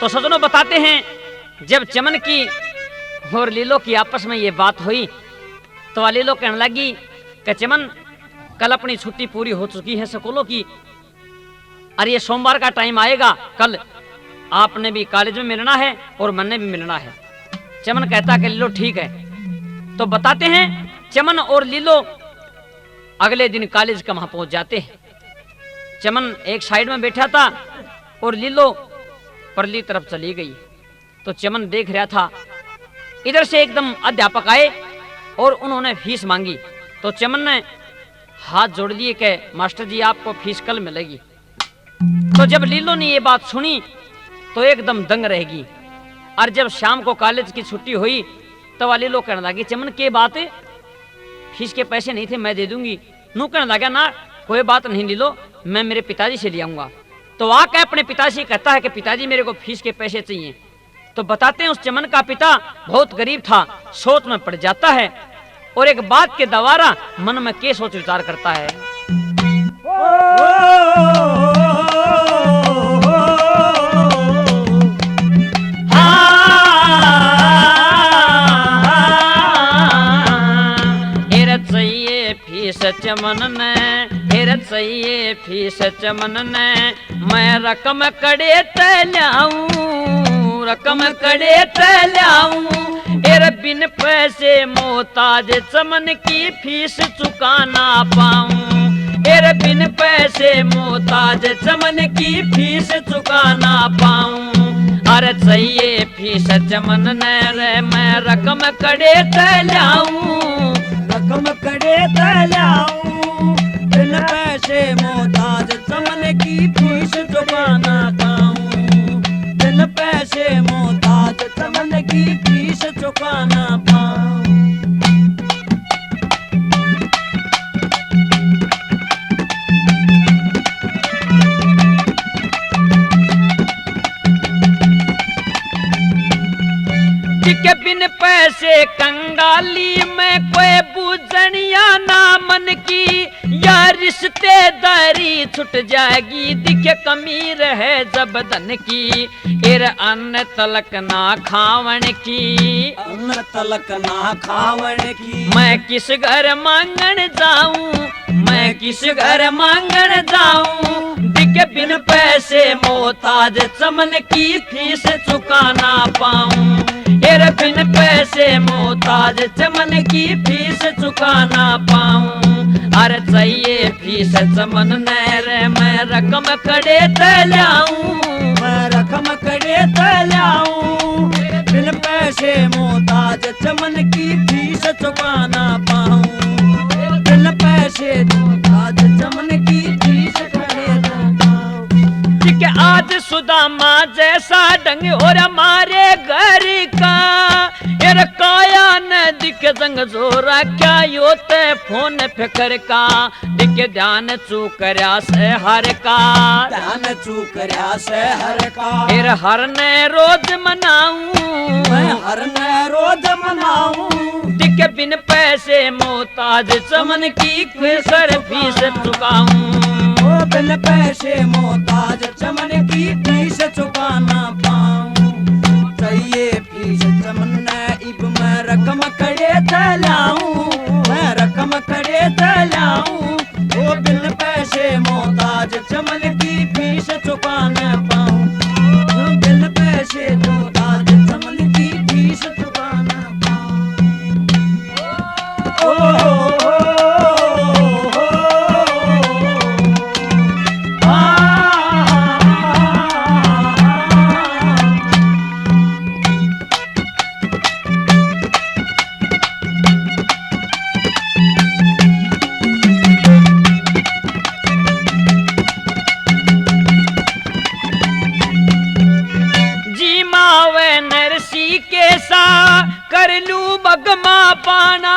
तो सजनों बताते हैं, जब चमन की और लीलो की आपस में ये बात हुई तो लीलो कहने लगी कि चमन, कल अपनी छुट्टी पूरी हो चुकी है स्कूलों की, और ये सोमवार का टाइम आएगा, कल आपने भी कॉलेज में मिलना है और मैंने भी मिलना है। चमन कहता कि लीलो ठीक है। तो बताते हैं चमन और लीलो अगले दिन कॉलेज का वहां पहुंच जाते हैं। चमन एक साइड में बैठा था और लीलो परली तरफ चली गई। तो चमन देख रहा था, इधर से एकदम अध्यापक आए और उन्होंने फीस मांगी। तो चमन ने हाथ जोड़ लिए कि मास्टर जी आपको फीस कल मिलेगी। तो जब लीलो ने ये बात सुनी तो एकदम दंग रहेगी। और जब शाम को कॉलेज की छुट्टी हुई तो लीलो कहने लगी, चमन के बात है, फीस के पैसे नहीं थे, मैं दे दूंगी। नू कहने लगा, ना कोई बात नहीं लीलो, मैं मेरे पिताजी से ले आऊंगा। तो आके अपने पिताजी कहता है कि पिताजी मेरे को फीस के पैसे चाहिए। तो बताते हैं उस चमन का पिता बहुत गरीब था, सोच में पड़ जाता है और एक बात के दवारा मन में के सोच विचार करता है। फीस चमन ने, फिर चाहिए फीस चमन ने, मैं रकम कड़े तलाऊं, रकम कड़े तलाऊं, एर बिन पैसे मोहताज चमन की फीस चुकाना पाऊं, एर बिन पैसे मोहताज चमन की फीस चुकाना पाऊं। अरे चाहिए फीस चमन ने रे, मैं रकम कड़े तलाऊं, रकम कड़े तलाऊं, बिन पैसे मोहताज चमन की फीस चुकाना पाऊं, बिन पैसे मोहताज चमन की फीस चुकाना पाऊं। के बिन पैसे कंगाली में कोई बूझनिया ना मन की, या रिश्तेदारी छुट जाएगी, दिखे कमी रहे जब धन की, एर अन्न तलक ना खावन की, अन्न तलक ना खावन की, मैं किस घर मांगन जाऊं, मैं किस घर मांगन जाऊं, दिखे बिन पैसे मोहताज चमन की फीस चुकाना पाऊं, एर बिन पैसे मोहताज चमन की फीस चुकाना पाऊं। अरे चाहिए फीस चमन ने रे, मैं रकम कड़े तलाऊं, मैं रकम कड़े तलाऊं, बिन पैसे मोहताज चमन की फीस चुकाना पाऊं, बिन पैसे मोहताज चमन की फीस चुकाना पाऊं। कि आज सुदामा जैसा ढंग और हमारे घर का, एर काया न दिखे जंग जोरा, क्या योते फोन फिकर का, दिखे ध्यान चूकर्या से हर का, ध्यान चूकर्या से हर का, एर हर ने रोज मनाऊं, मैं हर ने रोज मनाऊं, दिखे बिन पैसे मोहताज चमन की फीस चुकाऊं, बिन पैसे मोहताज चमन की फीस चुकाना पाऊं। चाहिए फीस चमन ने, इब मैं रकम कड़े तलाऊं, मैं रकम कड़े तलाऊं, ओ बिन पैसे मोहताज चमन की फीस चुकाना पाऊं, बिन पैसे मोहताज चमन की फीस चुकाना पाऊं। ओ कर लूं बगमा पाना,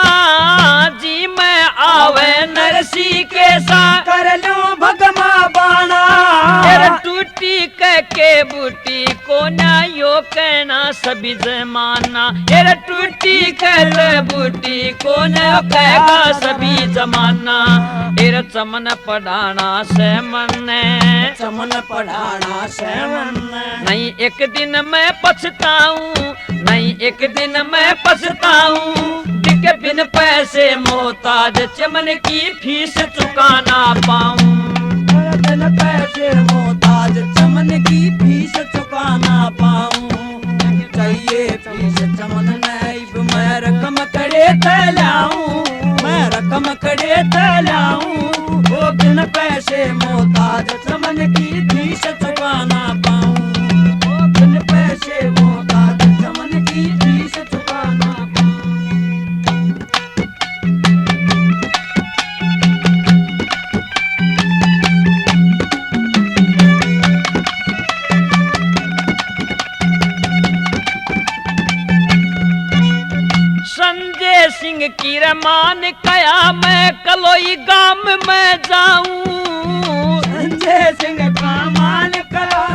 जी मैं आवे नरसी के सा कर लूं भगमा बाना, तेरे टूटी के बूटी को ना यो कहना सभी जमाना, एरे टूटी के बूटी को ना कहेगा सभी जमाना। एरे चमन पढ़ाना से मन, चमन पढ़ाना से मन, नहीं एक दिन मैं पछताऊं, नहीं एक दिन मैं पछताऊं, बिके बिन पैसे मोहताज चमन की फीस चुका ना पाऊं। बिन पैसे मोहताज चमन की फीस चुका ना पाऊं। चाहिए फीस चमन नैब मैं रकम करे तलाऊं, मैं रकम करे तलाऊं। वो बिन पैसे मोहताज चमन की फीस चुका ना पाऊं। वो बिन पैसे मोहताज चमन की फीस चुका ना पाऊं। संजय सिंह की रमान कया मैं कलोई गांव में जाऊं। संजय सिंह का मान करा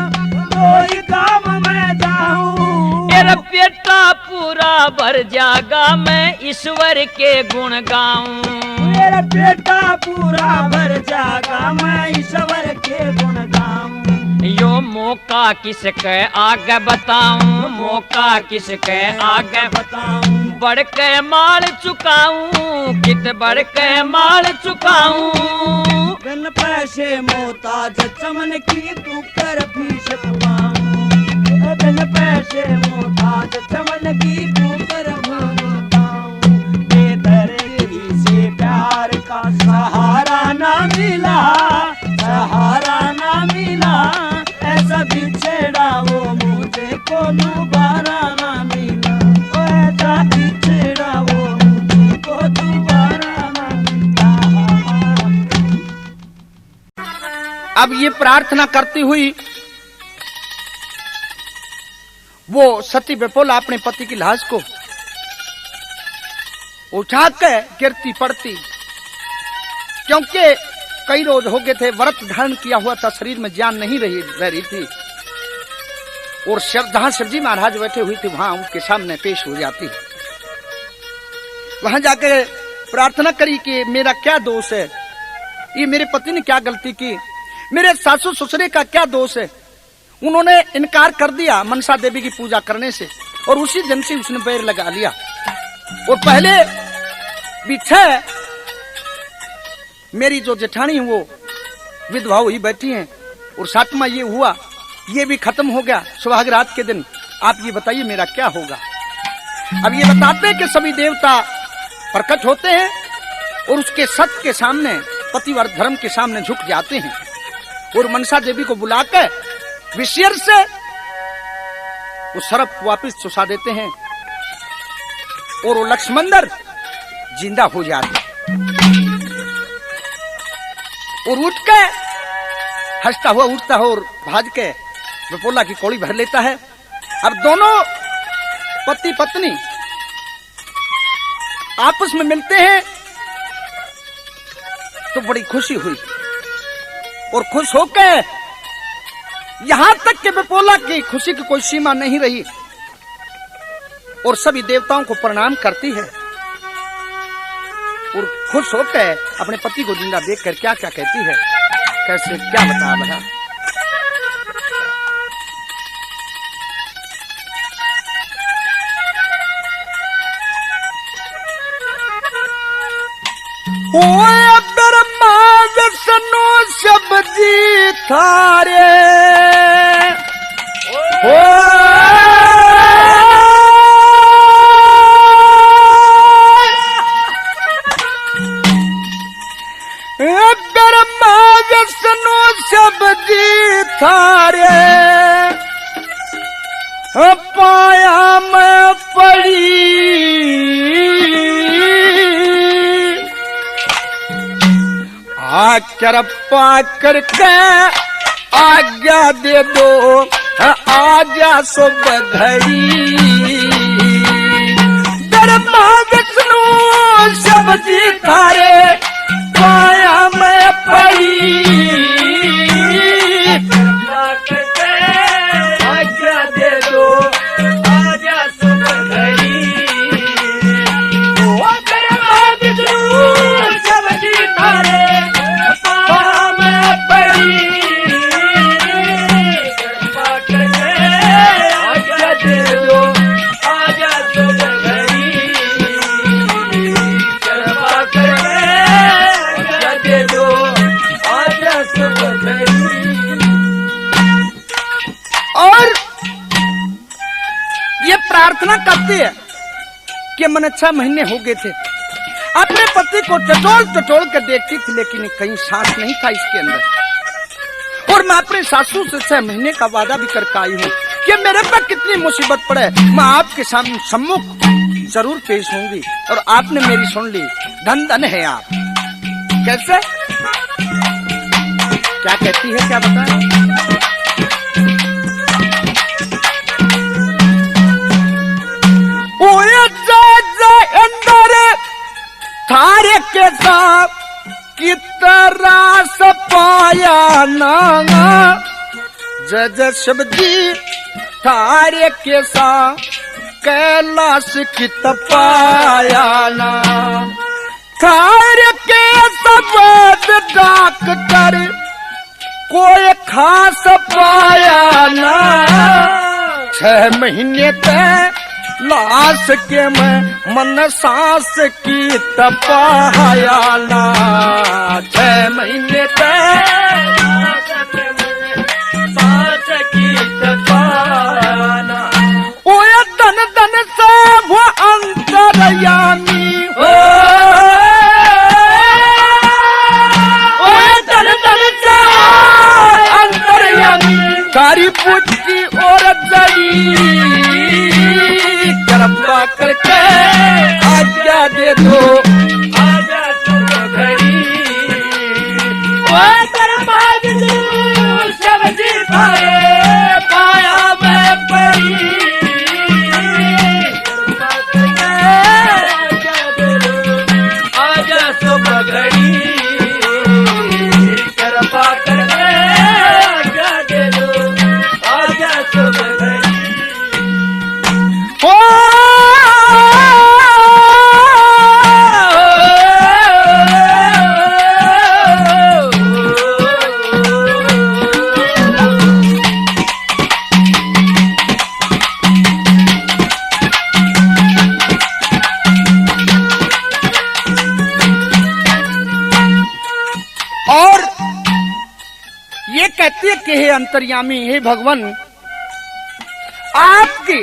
कोई गांव में जाऊं। मेरा बेटा पूरा भर जागा मैं ईश्वर के गुण गाऊं। मेरा बेटा पूरा भर जागा मैं ईश्वर के गुण गाऊं। यो मौका किसके आगे बताऊं, मौका किसके आगे बताऊं। बढ़ के माल चुकाऊं, कित बढ़ के माल चुकाऊं। बिन पैसे मोहताज चमन की तू कर फीस चुकाऊं। बिन पैसे मोहताज चमन की तू कर चुकाऊं। बेदर्दी से प्यार का सहारा ना मिला, सहारा ना मिला। ऐसा बिछड़ा वो मुझे को दोबारा ना मिला। ऐसा बिछड़ा वो मुझे को दोबारा ना मिला। अब ये प्रार्थना करती हुई वो सती विपोला अपने पति की लाश को उठा के गिरती पड़ती, क्योंकि कई रोज हो गए थे, व्रत धारण किया हुआ था, शरीर में जान नहीं रह रही थी। और जहां शिवजी महाराज बैठे हुए थे वहां उनके सामने पेश हो जाती। वहां जाकर प्रार्थना करी कि मेरा क्या दोष है, ये मेरे पति ने क्या गलती की, मेरे सासू ससुरे का क्या दोष है। उन्होंने इनकार कर दिया मनसा देवी की पूजा करने से, और उसी दिन से उसने बैर लगा लिया। और पहले भी 6 मेरी जो जेठानी है वो विधवा हुई बैठी हैं, और 7वां ये हुआ, ये भी खत्म हो गया सुहाग रात के दिन। आप ये बताइए मेरा क्या होगा। अब ये बताते हैं कि सभी देवता प्रकट होते हैं और उसके सत्य के सामने, पतिवर धर्म के सामने झुक जाते हैं, और मनसा देवी को बुलाकर विषयर से वो सर्प वापस चुसा देते हैं, और वो लक्ष्मणदर जिंदा हो जाते और उठ के हंसता हुआ उठता है और भाज के विपोला की कौड़ी भर लेता है। अब दोनों पति पत्नी आपस में मिलते हैं तो बड़ी खुशी हुई, और खुश होकर यहां तक कि विपोला की खुशी की कोई सीमा नहीं रही, और सभी देवताओं को प्रणाम करती है, और खुश होकर अपने पति को जिंदा देखकर क्या क्या कहती है, कैसे क्या बता रहा। ओए ब्रह्मा विष्णु सब जी थारे, ब्रह्मा विष्णु सब जी थारे, पाया मैं पड़ी आकर पाकर के आज्ञा दे दो, आजा सुब घड़ी। ब्रह्मा विष्णु सब जी थारे, पाया मैं पड़ी और ये प्रार्थना करती है कि मन 6 महीने हो गए थे, अपने पति को टटोल कर देखती थी, लेकिन कहीं सांस नहीं था इसके अंदर। और मैं अपने सासू से 6 महीने का वादा भी करके आई हूँ कि मेरे पर कितनी मुसीबत पड़े मैं आपके सम्मुख जरूर पेश होंगी। और आपने मेरी सुन ली, धन धन है आप। कैसे, क्या कहती है, क्या बताएं? अंदर थारे के साथ की तरह सपाया ना जज शब्दी थारे के साथ कैलाश की तपाया ना। थारे के सबद डॉक्टर कोई खास पाया ना। 6 महीने तक लाश के मैं मन सांस की तपाया ना। 6 महीने तक सांस की तपाया ना। ओए धन धन से वो अंतरयामी हो, ओए धन धन से अंतरयामी सारी पुष्टि और जड़ी कृपा करके आज्ञा दे दो, आजा तो घड़ी। वो दरबार सब जी पाए पाया मैं पड़ी। आज्ञा दे दो, आजा तो घड़ी। कृपा करके आज्ञा दे दो, आजा तो घड़ी। और ये कहती है कि हे अंतर्यामी, हे भगवान, आपकी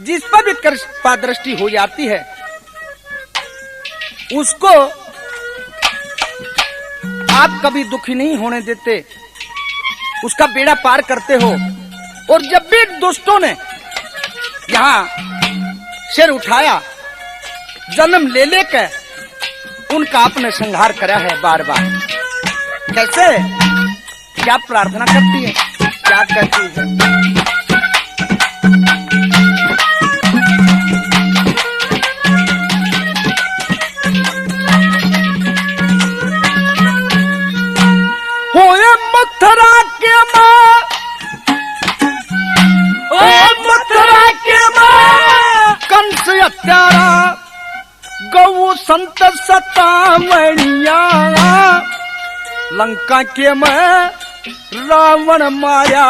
जिस पर भी कृपा दृष्टि हो जाती है उसको आप कभी दुखी नहीं होने देते, उसका बेड़ा पार करते हो। और जब भी दुष्टों ने यहाँ सिर उठाया, जन्म ले लेकर उनका आपने संहार करा है बार बार। कैसे, क्या प्रार्थना करती है, क्या करती है? होए मथुरा के माँ, मथुरा के माँ कंस हत्यारा गौ संत सतामणिया। लंका के मैं रावण माया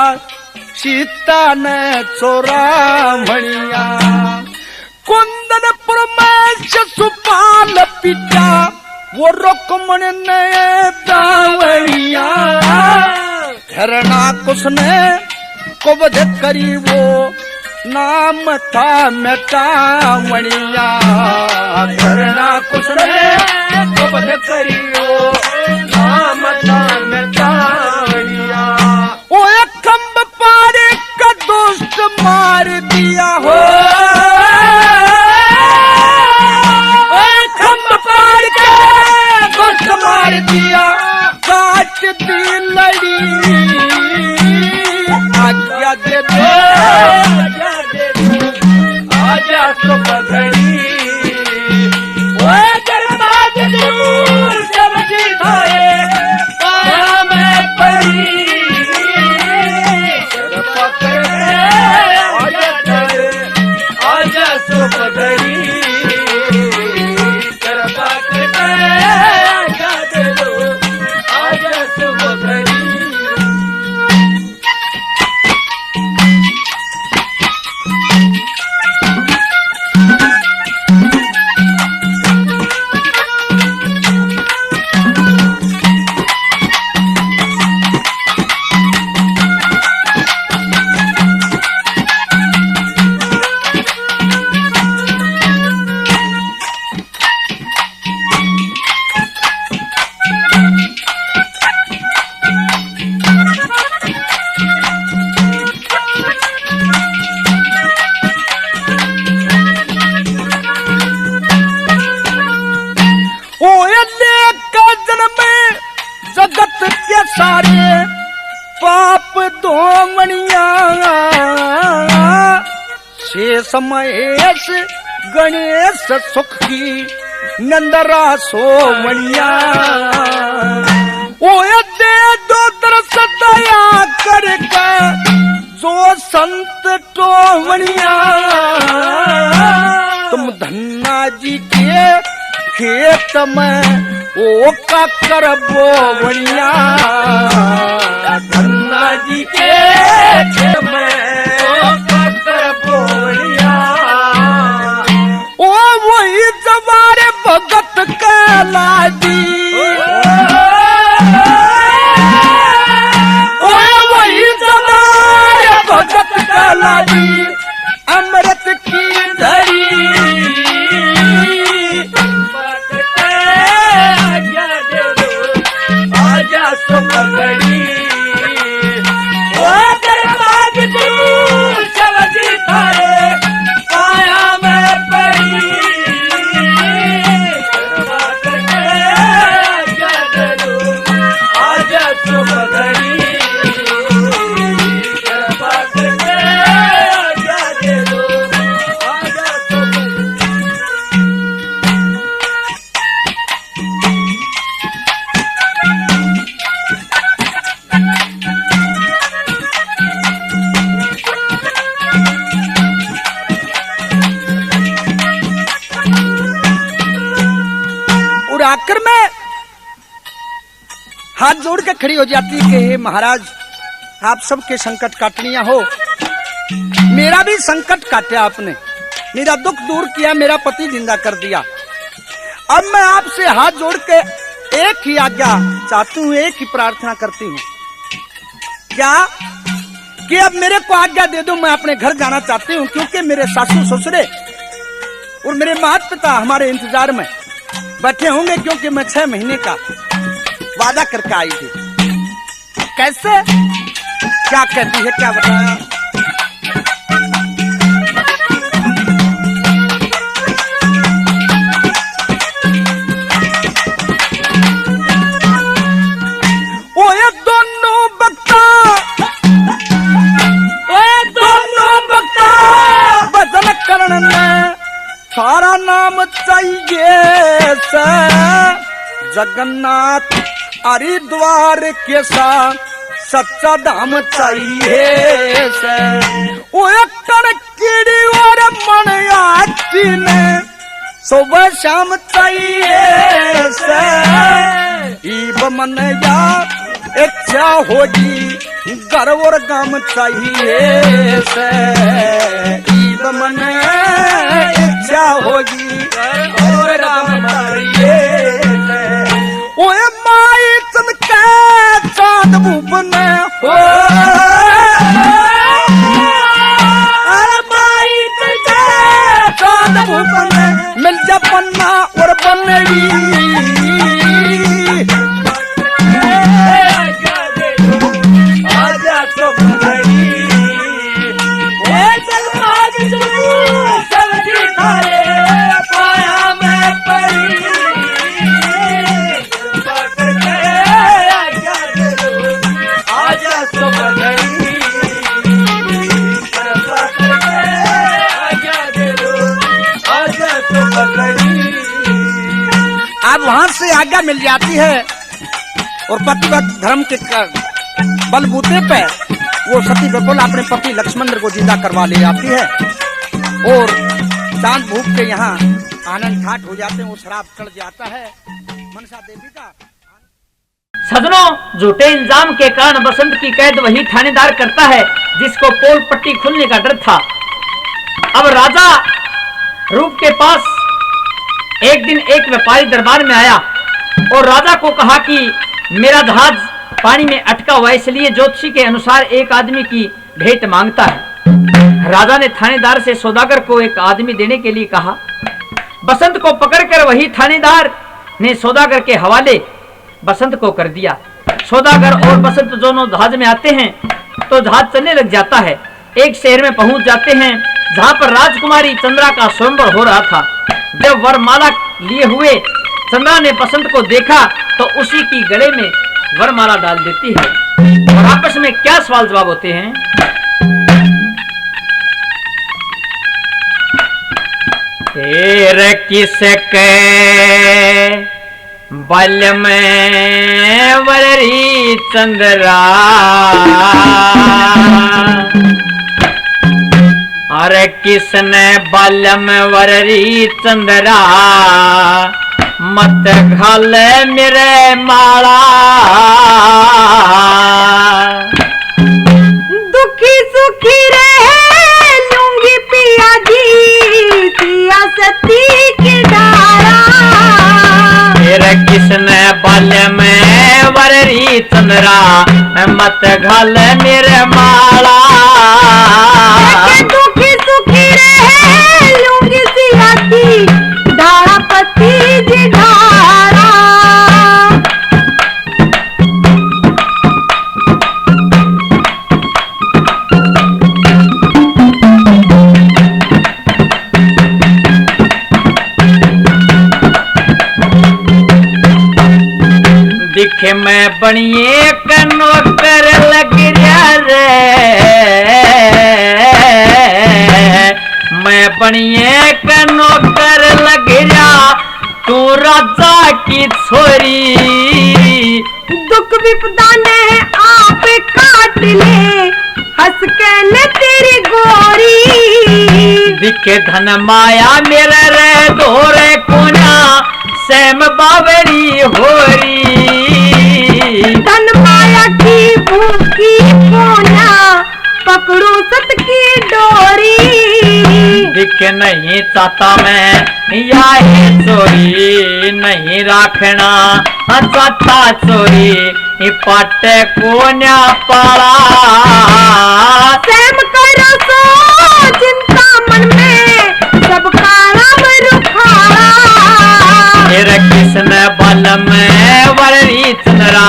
सीता ने चोरामणिया। कुंदनपुर में शिशुपाल पिता वो रुक्मण ने दावणिया। हिरणाकुश ने कुबध करी वो नाम था मेटामणिया। हिरणाकुश ने कुबध करी वो नाम था मेटामणिया। वो एक खंभ पारे का दुष्ट मार दिया हो, खंभ पार के दुष्ट मार दिया। काट दी लड़ी, आज्ञा दे दो, आज्ञा दे दो, आजा तो बधड़ी। वो दरबार दूर जब जिताए पाया मैं पड़ी। कृपा करे आजा करे, आजा तो बधड़ी। शेष महेश गणेश सुख की नंदरा सोमनिया ओ दे दो दरस दया करके जो संत टोमनिया तुम धन्ना जी के खेत में ओ का कर बोवनिया धन्ना जी के खेत में ओ का कर बोवनिया ओ वही जवारे भगत का लादी ओ वही जवारे भगत का लादी अमृत की धरी आखिर में हाथ जोड़ के खड़ी हो जाती है कि हे महाराज आप सबके संकट काटनिया हो मेरा भी संकट काटा आपने मेरा दुख दूर किया मेरा पति जिंदा कर दिया अब मैं आपसे हाथ जोड़ के एक ही आज्ञा चाहती हूँ एक ही प्रार्थना करती हूँ क्या कि अब मेरे को आज्ञा दे दो मैं अपने घर जाना चाहती हूँ क्योंकि मेरे सासू ससुरे और मेरे माता पिता हमारे इंतजार में बैठे होंगे क्योंकि मैं 6 महीने का वादा करके आई थी कैसे क्या कहती है क्या बताया ओ ये दोनों बक्ता भजन करण में सारा नाम चाहिए से जगन्नाथ हरिद्वार के साथ सच्चा धाम चाहिए से वो कीड़ी और मन आती ने सुबह शाम चाहिए से ईब मन या इच्छा होगी घर और गाम चाहिए से ईब मन इच्छा होगी और राम चाहिए ओए माई चमके चांद भूपन हो अरे माई चमके चांद भूपन मिल जा पन्ना और बनड़ी आजा तो बनड़ी ओए चल माग सब्जी खाए पाया मैं पड़ी आजा तो बनड़ी आजा तो बनड़ी अब वहां से आज्ञा मिल जाती है और पतिव्रत धर्म के बलबूते पे वो सती बिल्कुल अपने पति लक्ष्मण को जिंदा करवा ले जाती है और चांद भूख के यहाँ आनंद ठाट हो जाते हैं वो शराब चढ़ जाता है मनसा देवी का सजनों झूठे इल्जाम के कारण बसंत की कैद वही थानेदार करता है जिसको पोल पट्टी खुलने का डर था। अब राजा रूप के पास एक दिन एक व्यापारी दरबार में आया और राजा को कहा कि मेरा जहाज पानी में अटका हुआ इसलिए ज्योतिषी के अनुसार एक आदमी की भेंट मांगता है। राजा ने थानेदार से सौदागर को एक आदमी देने के लिए कहा। बसंत को पकड़कर वही थानेदार ने सौदागर के हवाले बसंत को कर दिया। सौदागर और बसंत दोनों जहाज में आते हैं तो जहाज चलने लग जाता है। एक शहर में पहुंच जाते हैं जहां पर राजकुमारी चंद्रा का स्वयंवर हो रहा था। जब वरमाला लिए हुए चंद्रा ने बसंत को देखा तो उसी की गले में वरमाला डाल देती है और आपस में क्या सवाल जवाब होते हैं। एर किसके बल में वररी चंद्रा, अरे किसने बल में वररी चंद्रा, मत घाल मेरे माला। दुखी सुखी रहे लूंगी पिया जी, सिया सती की डारा। फिर किसने बल में वररी चंद्रा, मत घाल मेरे माला। दुखी सुखी रहे लूंगी सिया की डारा, पति जी डारा। दिखे मैं बनिए नौकर लग रहा रे, मैं बनिए नौकर लग रहा, तू राजा की छोरी। दुख विपदा ने आप काट ले, हंस के ले तेरी गोरी। दिखे धन माया मेरे रे धोरे कोना, सैम बावरी होरी। धन माया की भूखी कोना, पकड़ू सत की डोरी। दिखे नहीं चाहता मैं यही चोरी, नहीं राखना चाहता चोरी, पाटे कोन्या पाला। सैम करो सो चिंता मन में, सबका राम रुखारा। मेरे किसने बल में वररी चंद्रा,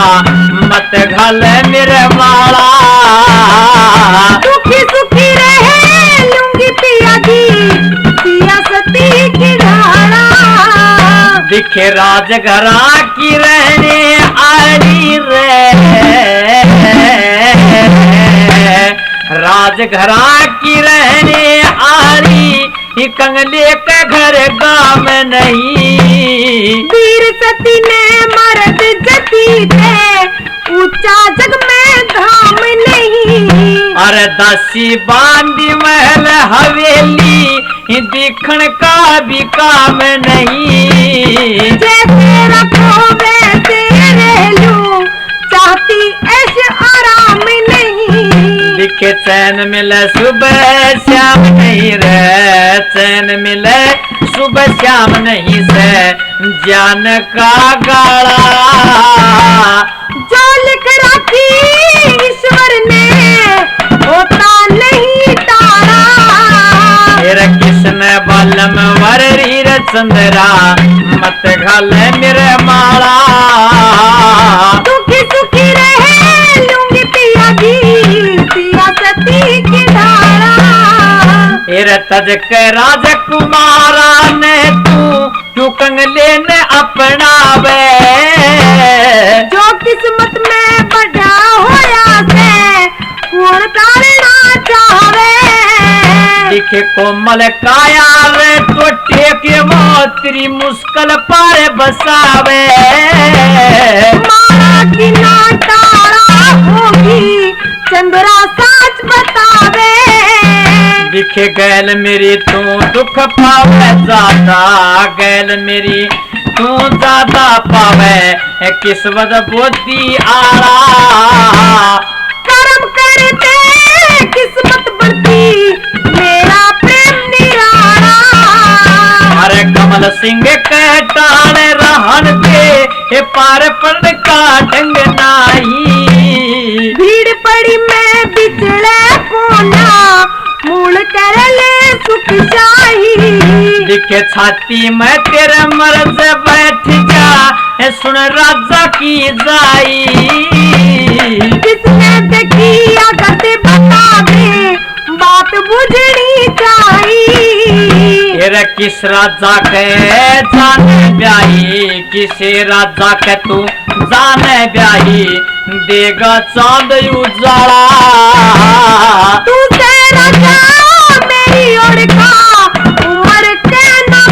मत घाल मेरे माला। सुखी सुखी रहे लूंगी पिया जी, सिया सती की धारा। दिखे राजघरा की रहने आली रे, राजघरा की रहने आली, कंगले के घर गाम नहीं। वीर सती ने मर्द जती थे, ऊंचा जग में धाम नहीं। अरे दासी बांदी महल हवेली, दिखण का भी काम नहीं। जैसे रखो वैसे रह लूं, चाहती ऐश आराम नहीं। दिखे चैन मिले सुबह श्याम नहीं रे, चैन मिले सुबह श्याम नहीं से, जान का गाड़ा। जो लिख रखी ईश्वर ने, होता नहीं तारा। मेरे किसने बलम वररी चंद्रा, मत घाल मेरे माला। सुखी सुखी रहे लूंगी पिया जी, सिया सती की धारा। तेरे तज के राजकुमारा ने तू कंगले ने अपनावे। जो किस्मत में बढ़ा होया से, कौन तारना चाहे। दिखे कोमल काया रे तो टेके मोतरी, मुश्किल पार बसावे। मारा की ना तारा होगी, चंद्रा साच बतावे। दिखे गैल मेरी तू दुख पावे ज्यादा, गैल मेरी तू ज्यादा पावे, किस्मत बुद्धि आला। कर्म करते किस्मत बढ़ती, मेरा प्रेम निराला। अरे कमल सिंह के टाले रहन पे, पार पड़ का ढंग नाही। भीड़ पड़ी मैं बिछड़े कोना, मूल कर ले सुख शाही। दिखे छाती में तेरे मर्ज बैठ जा, सुन राजा की जाई। किसने देखी आगत बता दे, बात बुझनी चाहिए। तेरे किस राजा के जाने ब्याही, किसे राजा के तू जाने ब्याही, देगा चांद उजाला। तू से राजा मेरी ओर का, उम्र के ना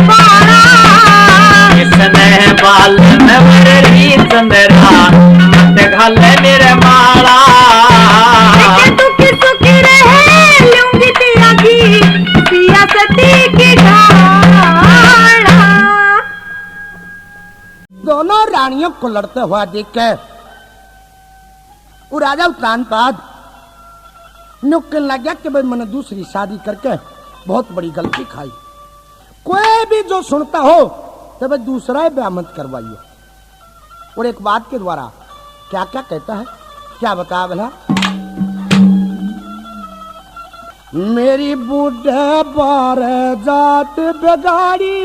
रानियों को लड़ते हुआ देख के वो राजा उत्तानपाद कहने लग गया कि भाई मैंने दूसरी शादी करके बहुत बड़ी गलती खाई। कोई भी जो सुनता हो तो भाई दूसरा ही ब्याह मत करवाइए। और एक बात के द्वारा क्या क्या कहता है, क्या बता भला। मेरी बूढ़े बार जात बिगाड़ी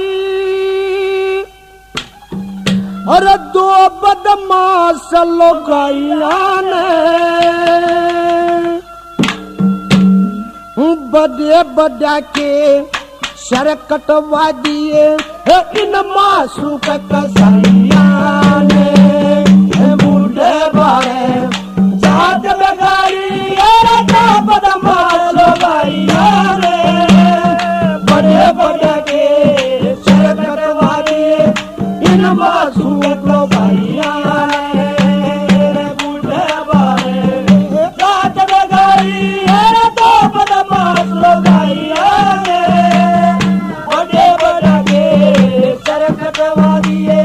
और दो बदमाश लोगाइया ने बड़े बड़ा के सर कटवा दिए इन मासूम कसाइया ने। बूढ़े बारे जात बिगाड़ी और दो बदमाश लोगाइया ने बड़े बड़ा के सर कटवा दिए इन मासूम लोगाइया ने। बूढ़े बारे जात बिगाड़ी और दो बदमाश लोगाइया ने बड़े बड़ा के सर कटवा दिए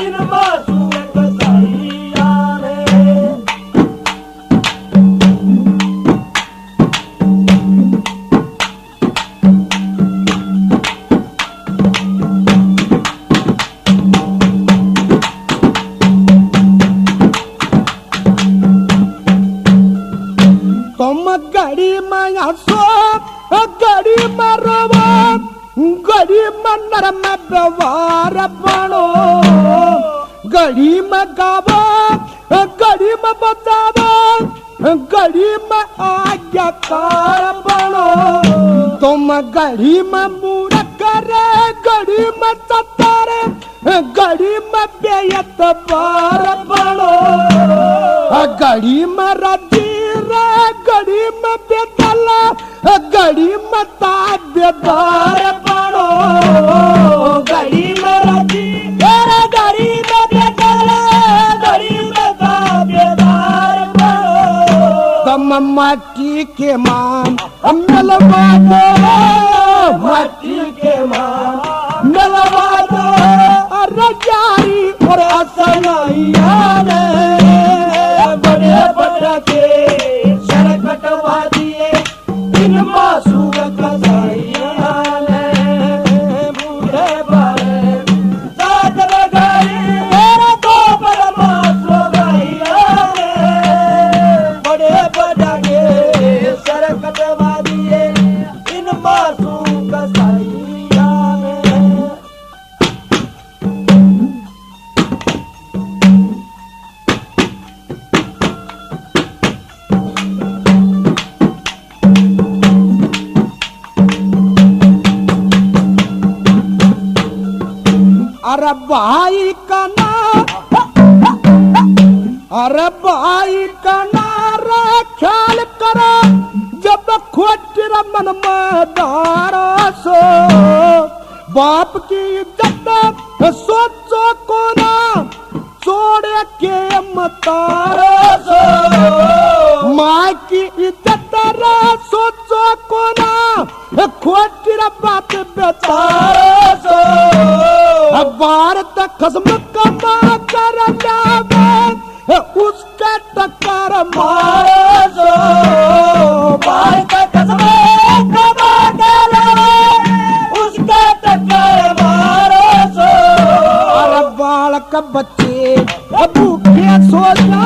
इन मासूम कसाइया ने। तुम गड़ी में हंसो गड़ी में रोवो गड़ी में नरम व्यवहार बनो गड़ी में गावो गड़ी में बचावो गड़ी में आज्ञाकार बनो। तुम गड़ी में मूर्ख करे गड़ी में चतुर गड़ी में बेयत बार बनो गड़ी में रजी गड़ी में बेदला गड़ी में ताबेदार बनो गड़ी में रजी गड़ी में बेदला गड़ी में ताबेदार बनो। तुम मट्टी के मान मिलवा दो मट्टी के मान मिलवा दो रजाई और असनाइया ने बड़े बड़ा के सर कटवा दिए इन मासूम कसाइया ने। बूढ़े बारे जात बिगाड़ी और दो बदमाश लोगाइया ने बड़े बड़ा के सर कटवा दिए इन मासूम कसाइया ने। अरे भाई का ना अरे भाई का नारा ख्याल करो जब खोट मन मदारा सो बाप की इज्जत सोचो को ना छोड़ के मतारा सो माँ की इज्जत सोचो को ना खोट बात बेचारा सो बार तक खस्म कमा कर जावे उसका टक्कर मारो सो बार तक खस्म कमा कर उसका टक्कर मारो सो। अरे बालक बच्चे भूखे सो जा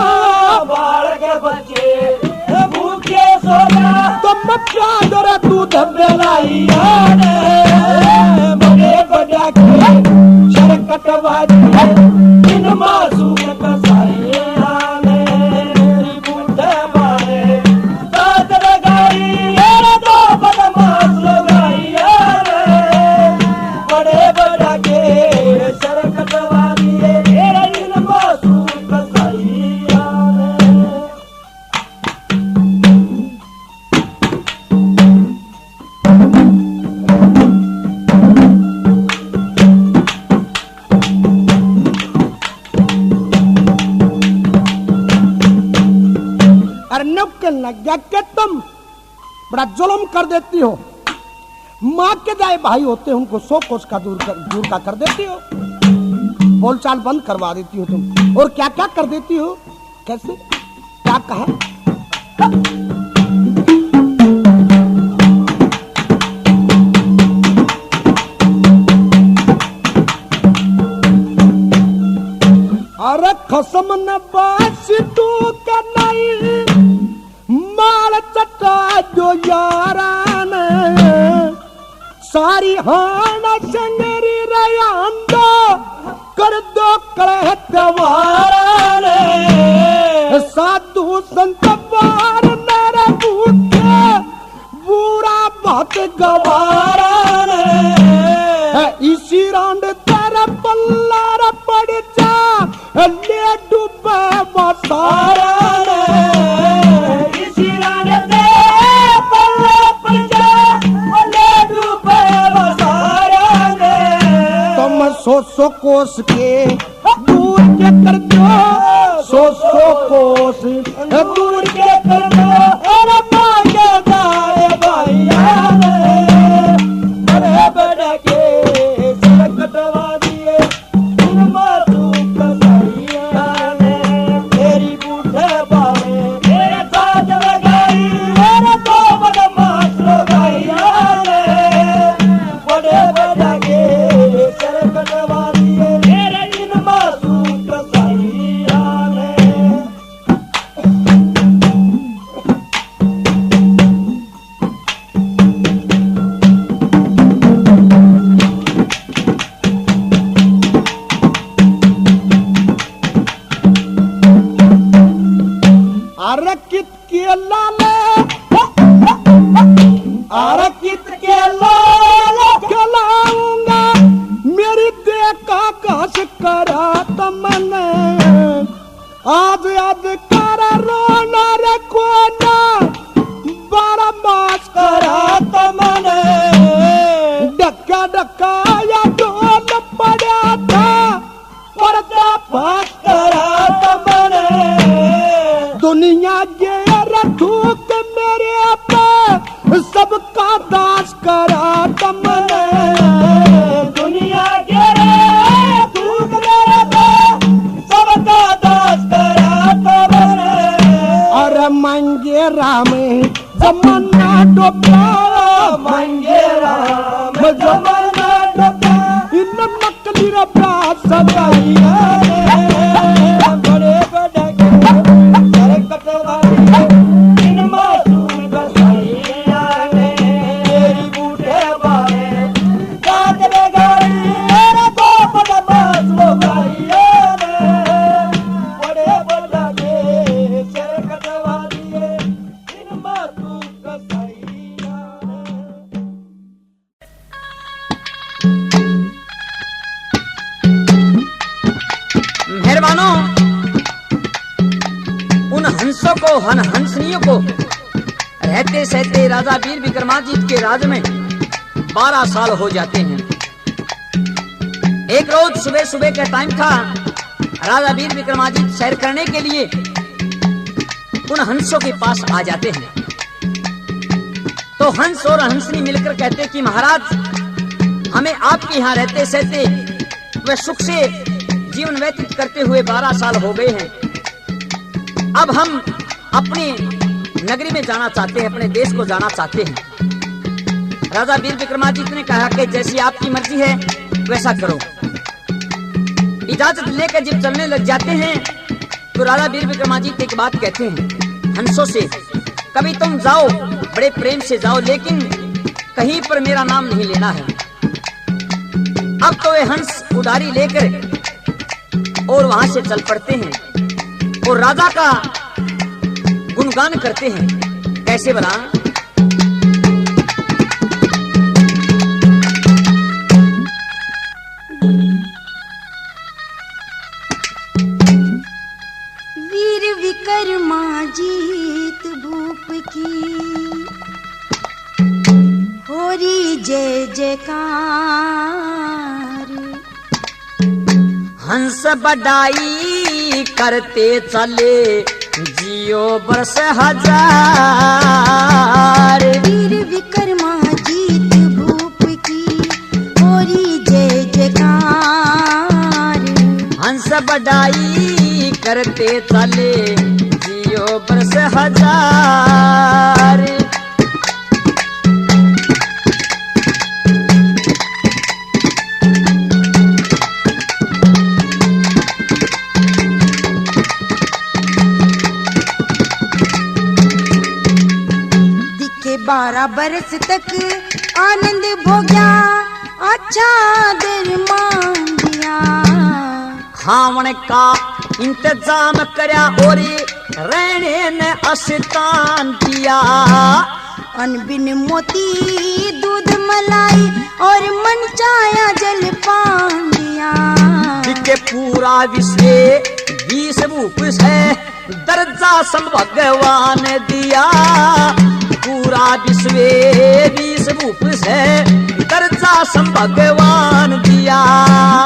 बालक बच्चे भूखे सो जा तुम क्या डर दूध बेलाइया ने बड़े बड़ा के सर कटवा दिए इन मासूम कसाइया ने। बूढ़े बारे जात बिगाड़ी और दो बदमाश लोगाइया ने बड़े बड़ा के सर कटवा दिए इन मासूम कसाइया ने। लग गया कि तुम बड़ा जुल्म कर देती हो। माँ के जाए भाई होते हैं उनको 100 कोस का दूर का कर देती हो। बोलचाल बंद करवा देती हो तुम, और क्या क्या कर देती हो। कैसे, क्या कहा? अरे खसम न बास तू कनाई माल चटा जो यारान सारी हान संगरी रयांदो कर दो कलह त्योहार साधु संत बार मेरे भूखे बुरा बात गवारा इसी रांड तेरे पल्लार पड़ जा ले डूबे बसारा इसी रांड तेरे पल्लार पड़ जा ले डूबे बसारा तुम सो कोस के दूर के कर दो, सो कोस दूर के कर दो। अरे भाग्य दाए भैया बड़े बड़े के सड़क कटवा दिए इन मासूम कसैया ने तेरी बूढ़े बावे मेरे साथ लगाई मेरे तो बदमाश लगाइया ने बड़े बड़े के सड़क कटवा दिए मेरे इन मासूम कसैया ने। अरकित के लाले अरकित के लाले खिलाऊंगा मेरी देखा घास करा तमने आज याद कर रोना रे कोना बारा मास करा तमने डक्का डक्का या ढोल पड़ा था पर्दा फाश करा तमने दुनिया के रखूक मेरे पे सबका दास करा तमने दुनिया के रखूक मेरे पे सबका दास करा तमने। अरे मंगे राम जमाना डोबा मंगे राम जमाना डोबा इन मकली रबा सदाइया बड़े बड़े कटवा इन मासूम कसैया ने तेरी बूढ़े बावे काट ले गई मेरे तो बदमाश लगाइया ने बड़े बड़े के सर कटवा दिए इन मासूम कसैया ने। मेहरबानों, उन हंसों को हंसनियों को रहते सहते राजा वीर विक्रमादित्य के राज में 12 साल हो जाते हैं। एक रोज सुबह सुबह का टाइम था, राजा वीर विक्रमादित्य सैर करने के लिए उन हंसों के पास आ जाते हैं। तो हंस और हंसनी मिलकर कहते कि महाराज, हमें आपके यहाँ रहते सहते व सुख से जीवन व्यतीत करते हुए 12 साल हो गए हैं। अब हम अपनी नगरी में जाना चाहते हैं, अपने देश को जाना चाहते हैं। राजा वीर विक्रमादित्य ने कहा कि जैसी आपकी मर्जी है वैसा करो। इजाजत लेकर जब चलने लग जाते हैं तो राजा वीर विक्रमादित्य एक बात कहते हैं हंसों से, कभी तुम जाओ, बड़े प्रेम से जाओ, लेकिन कहीं पर मेरा नाम नहीं लेना है। अब तो वे हंस उडारी लेकर और वहां से चल पड़ते हैं और राजा का गुणगान करते हैं। कैसे बना? वीर विक्रमाजीत भूप की होरी जय जयकार। हंस बढ़ाई करते चले जियो बरस हजार। वीर विक्रमाजीत भूप की होरी जय जयकार। करते चले जियो बरस हजार। दिखे 12 बरस तक आनंद भोग्या, अच्छा दर मान दिया। खावण का इंतजाम करया और रहने ने अस्तान दिया। अनबिन मोती दूध मलाई और मन चाया जलपान दिया। दिखे पूरा विश्व 20 रूप से दर्जा सम भगवान दिया। पूरा विश्व 20 रूप से दर्जा सम भगवान दिया।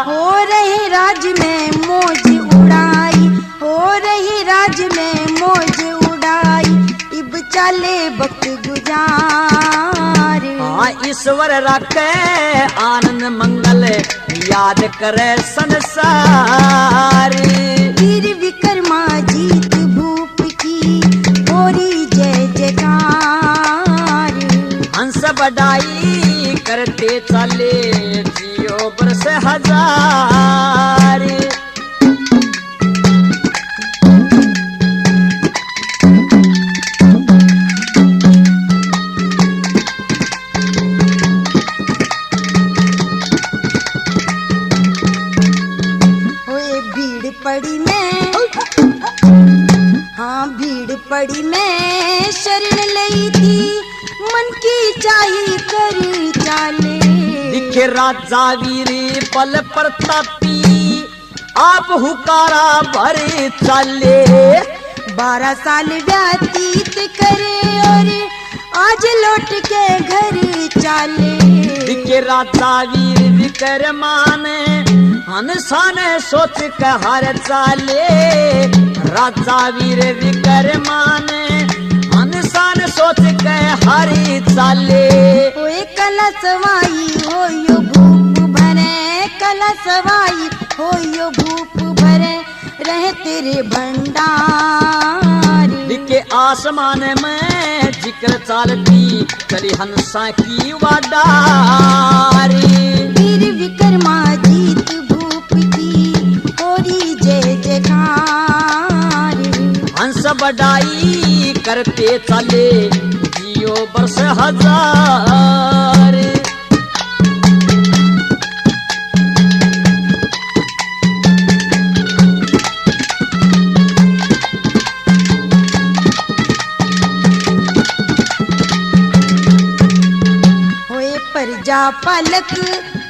हो रहे राज में मौज उड़ाई, हो रही राज में मौज उड़ाई, इब चले वक्त गुजार। हाँ ईश्वर रखे आनंद मंगल याद करे संसार। वीर विक्रमा जीत भूप की होरी जय जयकार। हंस बढ़ाई करते चले जियो बरस हजार। होए भीड़ पड़ी में, हाँ भीड़ पड़ी में शरण लई थी, मन की चाही कर चाले। दिखे राजा वीर पल प्रतापी आप हुकारा भरे चले। 12 साल व्यतीत करे और आज लौट के घर चाले। दिखे राजा वीर विक्रमान हंसान सोच कहर चाले। राजा वीर विक्रमान हंसान सोच कहर चाले। होए कला सवाई हो यो भूप भरे, कला सवाई हो यो भूप भरे, रहे तेरे भंडार। दिखे आसमान में जिक्र चालती चली हंसा की वाडारी। वीर विक्रमा जीत भूप की होरी जय जयकार। हंस बढ़ाई करते चले जियो बरस हजार। होए प्रजा पालक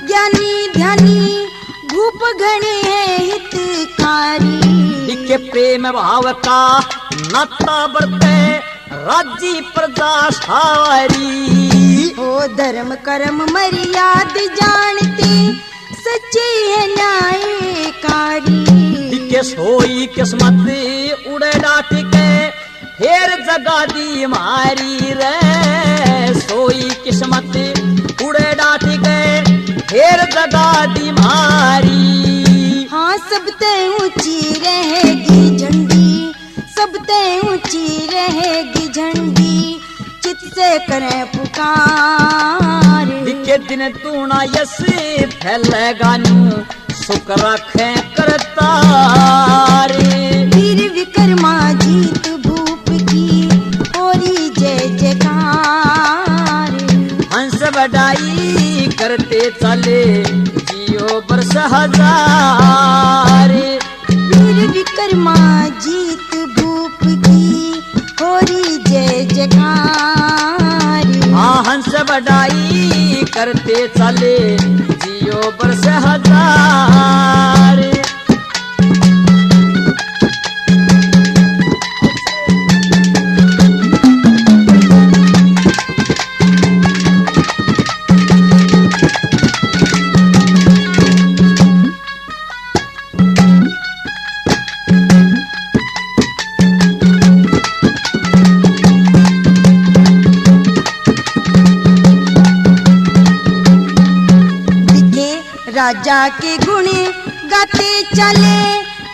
ज्ञानी ध्यानी, भूप घने है हितकारी। दिखे प्रेम भाव का नाता बरते राज्य प्रजा सारी। हो धर्म कर्म मर्याद जानते, सच्चे है न्यायकारी। दिखे सोई किस्मत उड़े डाट के फेर जगा दी मारी रे। सोई किस्मत उड़े डाट के फेर जगा दी मारी। हाँ सबते ऊंची रहेगी झंडी, सबते ऊंची रहेगी झंडी, चित से करें पुकार। दिखे दिन तूना यस फैलेगा न्यू सुख रखे करतार। वीर विक्रमा जीत भूप की होरी जय जयकार। हंस बढ़ाई करते चले जियो बरस हजार। वीर विक्रमा जीत भूप की होरी जय जयकार। हाँ हंस बढ़ाई करते चले जियो बरस हजार। राजा के गुण गाते चले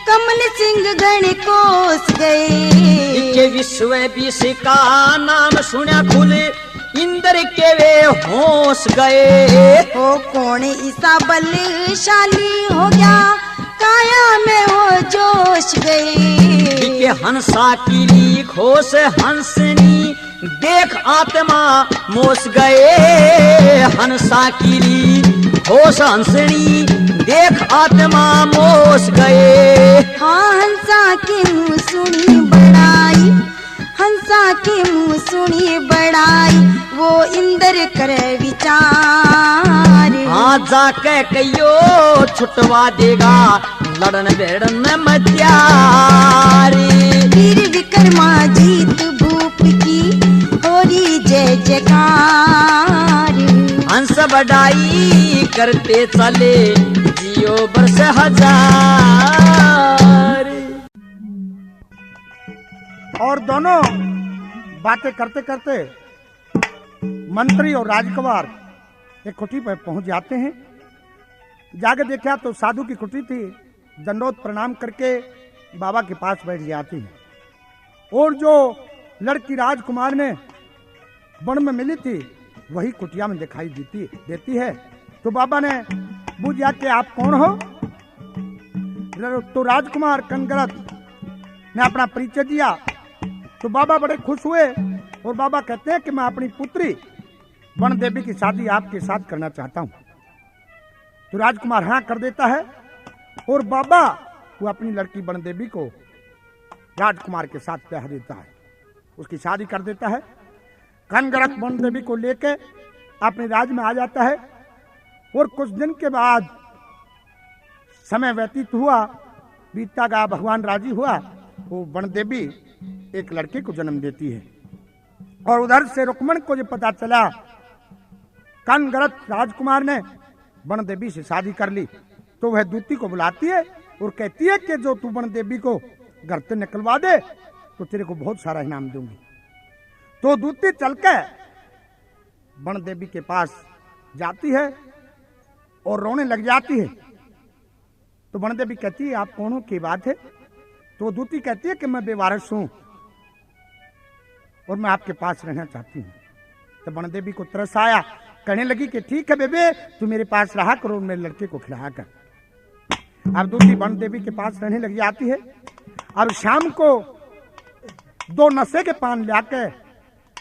कमल सिंह गण कोस गए। के विश्व विष का नाम सुना खुले इंद्र के वे होश गए। ओ कौन ईसा बलशाली हो गया, काया में हो जोश गए। के हंसा की लीक होश हंसनी देख आत्मा मोस गए। हंसा की लीक होश हंसनी देख आत्मा मोस गए। हाँ हंसा के मुँह सुनी बड़ाई, हंसा के मुँह सुनी बड़ाई, वो इंद्र करे विचार। हाँ जाके कहियो छुटवा देगा लड़न बेड़न मत्यारी। वीर विक्रमा जीत भूप की होरी जय जयकार। हंस बढ़ाई करते चले जियो बरस हजार। और दोनों बातें करते करते मंत्री और राजकुमार एक कुटी पर पहुंच जाते हैं। जाकर देखा तो साधु की कुटी थी। दंडोत प्रणाम करके बाबा के पास बैठ जाती है। और जो लड़की राजकुमार ने वन में मिली थी वही कुटिया में दिखाई देती है। तो बाबा ने पूछा कि आप कौन हो? तो राजकुमार कनगरत ने अपना परिचय दिया। तो बाबा बड़े खुश हुए और बाबा कहते हैं कि मैं अपनी पुत्री वन देवी की शादी आपके साथ करना चाहता हूं। तो राजकुमार हाँ कर देता है और बाबा वो अपनी लड़की वन देवी को राजकुमार के साथ ब्याह देता है, उसकी शादी कर देता है। कनगरत वन देवी को लेके अपने राज में आ जाता है। और कुछ दिन के बाद समय व्यतीत हुआ, बीतता गया, भगवान राजी हुआ। वो वन देवी एक लड़के को जन्म देती है। और उधर से रुक्मण को जब पता चला कनगरत राजकुमार ने वन देवी से शादी कर ली, तो वह दूती को बुलाती है और कहती है कि जो तू वन देवी को घर से निकलवा दे तो तेरे को बहुत सारा इनाम दूंगी। तो दूती चल के वन देवी के पास जाती है और रोने लग जाती है। तो वन देवी कहती है आप कौन हो, की बात है? तो दूती कहती है कि मैं बेवारस हूं और मैं आपके पास रहना चाहती हूँ। तो वन देवी को तरस आया, कहने लगी कि ठीक है बेबे, तू मेरे पास रहा कर और मेरे लड़के को खिलाया कर। अब दूती वन देवी के पास रहने लग जाती है। अब शाम को 2 नशे के पान लाके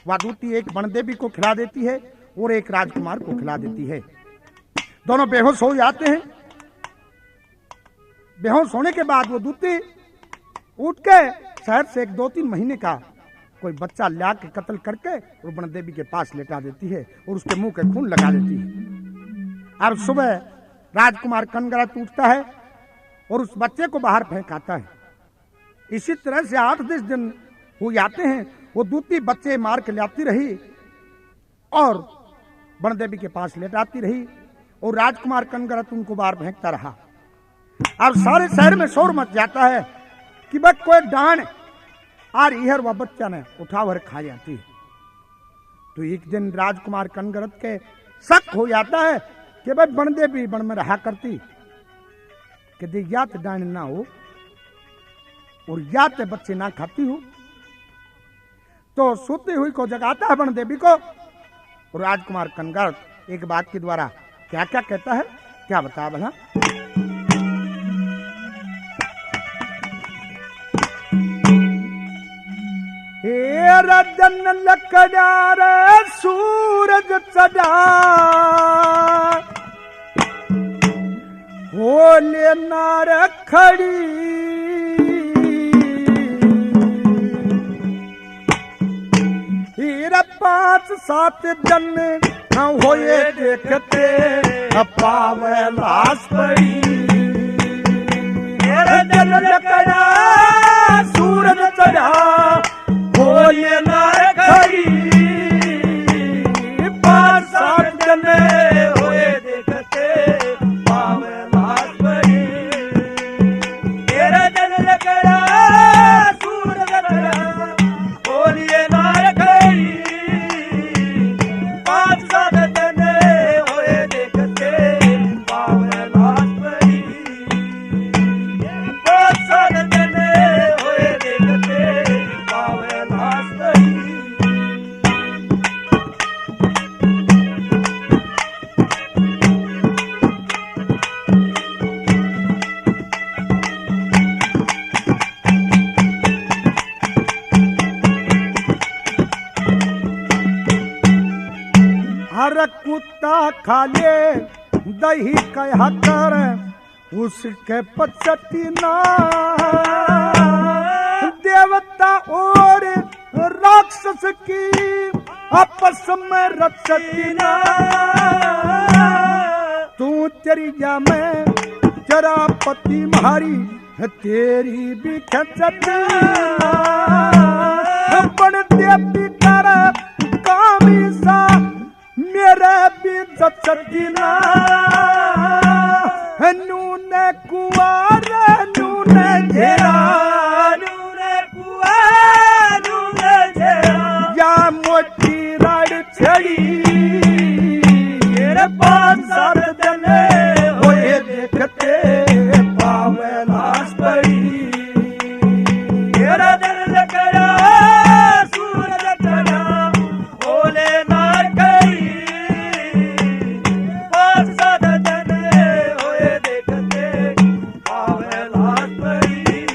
वह दूती एक वन देवी को खिला देती है और एक राजकुमार को खिला देती है। दोनों बेहोश हो जाते हैं। बेहोश होने के बाद वो दूती उठ के शहर से 1-2-3 महीने का कोई बच्चा ला के कत्ल करके और वन देवी के पास लेटा देती है और उसके मुंह के खून लगा देती है। अब सुबह राजकुमार कनगरत उठता है और उस बच्चे को बाहर फेंक आता है। इसी तरह से 8-10 दिन हो जाते हैं। वो दूती बच्चे मार के लाती रही और वन देवी के पास लेटाती रही और राजकुमार कनगरत उनको बाहर फेंकता रहा। अब सारे शहर में शोर मच जाता है कि बस कोई डांड आ रही है और वह बच्चा ने उठा भर खा जाती है। तो एक दिन राजकुमार कनगरत के शक हो जाता है कि भाई वन देवी वन में रहा करती कि दे या तो डांड ना हो और या तो बच्चे ना खाती हो। तो सोती हुई को जगाता है वन देवी को और राजकुमार कनगरत एक बात के द्वारा क्या क्या कहता है, क्या बता भला? रजन लकड़ा रे सूरज चढ़ा हो लेना रखड़ी हीरा 5-7 दिन होए देखते पावे लाश पड़ी। रजन लकड़ा सूरज चढ़ा होए ना खड़ी 5-7 दिन होए देखते पावे लाश पड़ी। रजन लकड़ा सूरज चढ़ा होए ना खड़ी 5-7 दिन होए देखते पावे लाश पड़ी। अरे कुत्ता खा ले दही कहा कर उसके पचती ना, देवता और राक्षस की आपस में रचती ना, तू तेरी जा में तेरा पति मारी तेरी भी खचती बन देवी कर कामी सा मेरे भी जचती ना, नूने कुआर नूने घेरा, नूने कुआर नूने घेरा, या मोटी राड छड़ी मेरे पास सर दने होए देखते पावे लाश पड़ी, मेरा दिल लगा सूरज चढ़ा ओले ना गई, पास सर दने होए देखते पावे लाश पड़ी,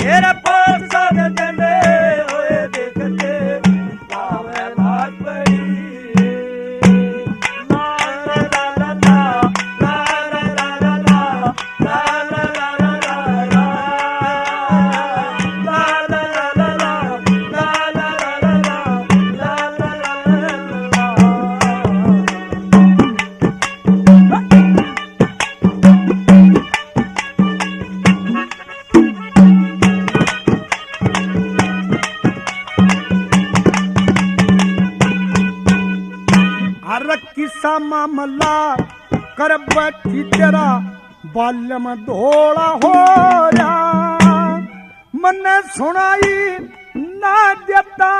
मेरा पास सर दने होए देखते पावे लाश पड़ी। किसा मामला कर बैठी तेरा बाल्यम धोड़ा हो जा, मने सुनाई ना देता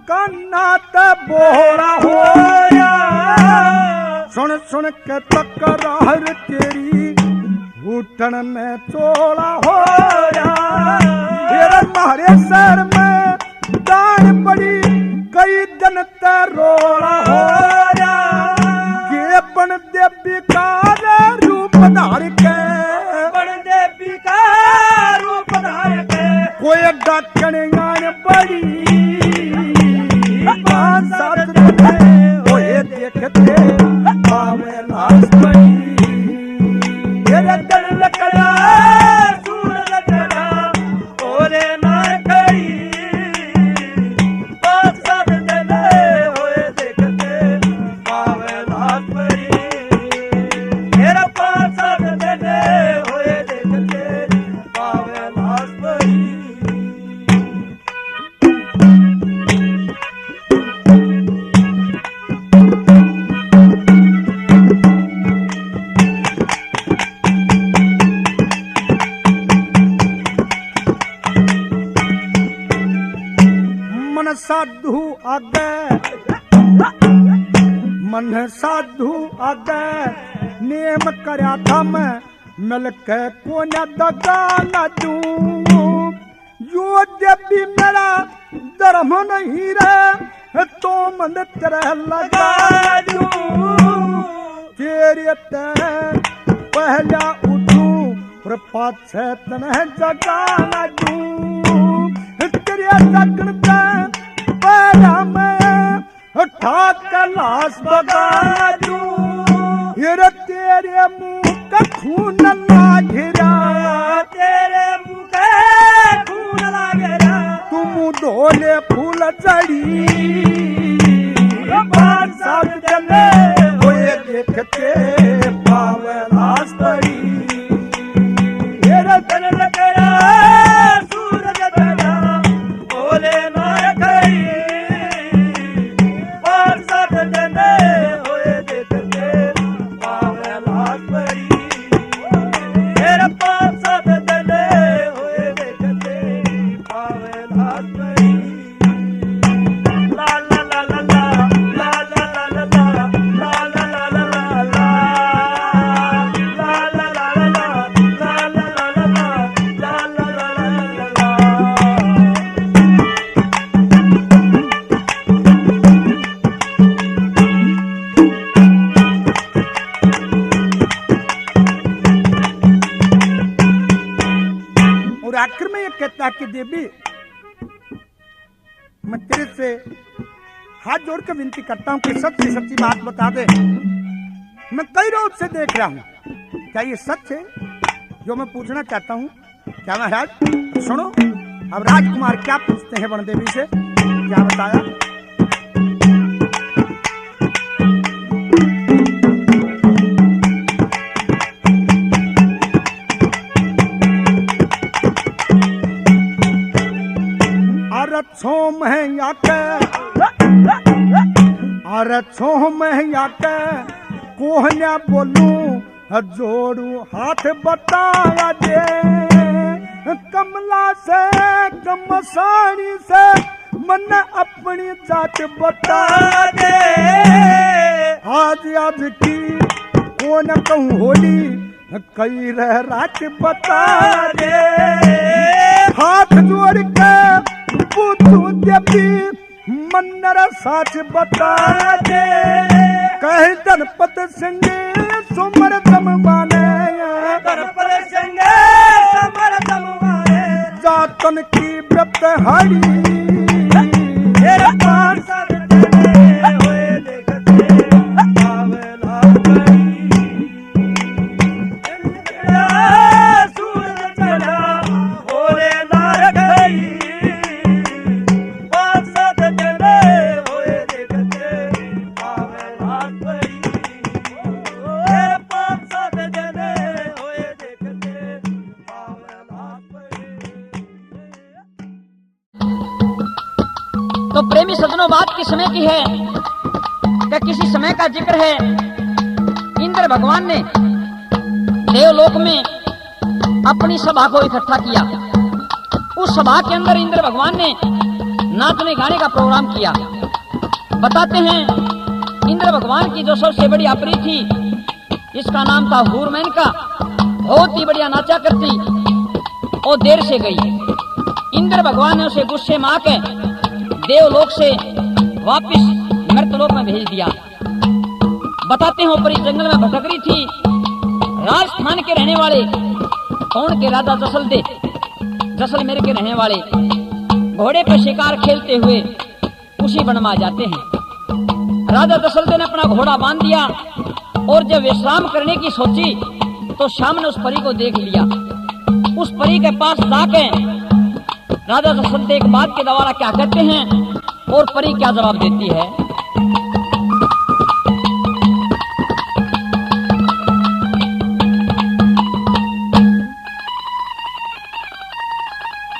कान्ना ते बोरा हो जा, सुन सुन के तकरार तेरी घुटन में चोला हो जा, तेरे मारे सर में दान पड़ी कई दिन ते रोड़ा हो जा, बन देवी का रूप धार के, बन देवी का रूप धार के, कोई डाकण गान बड़ी ओए देखते पावे लाश पड़ी, तेरे दिल लकड़ा सूरज चढ़ा ओले ना गई, पास सब दने होए देखते पावे लाश पड़ी, मेरा पास सब दने होए देखते पावे लाश पड़ी। मन साधु आगे मन साधु आगे नेम करया था मैं मिल के को न दगा न दूं, यो जब भी मेरा धर्म नहीं रहे तो मन तेरे लगा दूं, तेरे ते पहला उठूं और पाछे तने जगा न दूं, तेरे लगन पे पहला मैं ठाक लाश बगा दूं, तेरे मुंह का खून ना घिरा, तेरे मुंह का खून ना घिरा, तुम धोले फूल चढ़ी साथ चले हुए देखते पावे लाश पड़ी, तेरे दिल लगा सूरज चढ़ा ओले ना गई, पास सब दने होए देखते पावे लाश पड़ी, तेरे पास सब दने होए देखते पावे लाश पड़ी। ला ला ला ला ला ला ला ला ला ला ला ला ला ला ला और आखिर में ये कहता कि देवी मैं तेरे से हाथ जोड़ कर विनती करता हूँ कि सच्ची सच्ची बात बता दे। मैं कई रोज से देख रहा हूँ, क्या ये सच है जो मैं पूछना चाहता हूँ? क्या महाराज? सुनो, अब राजकुमार क्या पूछते हैं वनदेवी से, क्या बताया? अरछो महंगा के, अरछो महंगा के कोहना बोलूं जोड़ू हाथ बताया दे, कमला से कमसानी से मन अपनी जात बता दे। आज आज की कौन कहूँ होली कई रह रात बता दे। हाथ जोड़ के पूछू देवी मन्नर साच बता दे। कह दनपत सिंह सुमर दम माने, दनपत सिंह सुमर दम माने, जातन की व्रत हरी मेरे पास हुए देखते आवेला करी। सूरज चला ओरे नार गई, पासद चले हुए देखते आवेला करी। पासद चले हुए देखते आवेला करी। तो प्रेमी सजनों, बात किस समय की है? क्या किसी समय का जिक्र है? इंद्र भगवान ने देवलोक में अपनी सभा को इकट्ठा किया। उस सभा के अंदर इंद्र भगवान ने नाचने गाने का प्रोग्राम किया। बताते हैं इंद्र भगवान की जो सबसे बड़ी अपरी थी, इसका नाम था हूरमैन का, बहुत ही बढ़िया नाचा करती, और देर से गई। इंद्र भगवान ने उसे गुस्से में आके देवलोक से वापिस मर्तलोक में भेज दिया। बताते हैं ऊपरी जंगल में भटक रही थी राजस्थान के रहने वाले, कौन के राजा जैसलमेर के रहने वाले, घोड़े पर शिकार खेलते हुए उसी वन में आ जाते हैं। राजा जैसलमेर ने अपना घोड़ा बांध दिया और जब विश्राम करने की सोची तो शाम ने उस परी को देख लिया। उस परी के पास जाके राजा जैसलमेर एक बात के द्वारा क्या कहते हैं और परी क्या जवाब देती है।